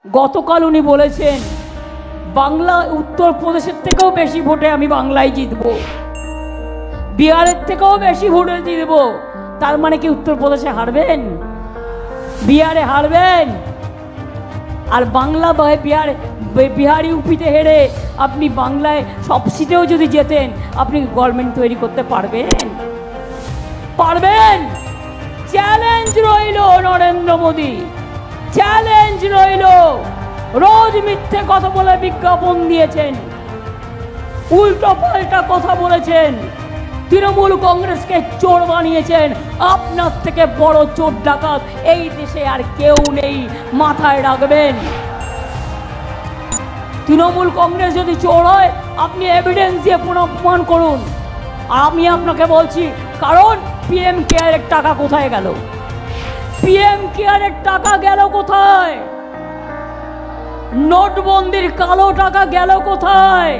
গতকাল উনি বলেছেন বাংলা উত্তরপ্রদেশের থেকেও বেশি ভোটে আমি বাংলায় জিতব, বিহারের থেকেও বেশি ভোটে জিতব। তার মানে কি উত্তরপ্রদেশে হারবেন, বিহারে হারবেন? আর বাংলা বিহার ইউপিতে হেরে আপনি বাংলায় সব সিটেও যদি যেতেন, আপনি গভর্নমেন্ট তৈরি করতে পারবেন? পারবেন? চ্যালেঞ্জ রইল নরেন্দ্র মোদী, চ্যালেঞ্জ রইল। রোজ মিথ্যে কথা বলে বিজ্ঞাপন দিয়েছেন, উল্টো পাল্টা কথা বলেছেন, তৃণমূল কংগ্রেসকে চোর বানিয়েছেন। আপনার থেকে বড় চোর ডাকাত এই দেশে আর কেউ নেই, মাথায় রাখবেন। তৃণমূল কংগ্রেস যদি চোর হয় আপনি এভিডেন্স দিয়ে প্রমাণ করুন। আমি আপনাকে বলছি, কারণ পিএম কেয়ারের টাকা কোথায় গেল? পিএম কেয়ারের টাকা গেল কোথায়? নোটবন্দির কালো টাকা গেল কোথায়?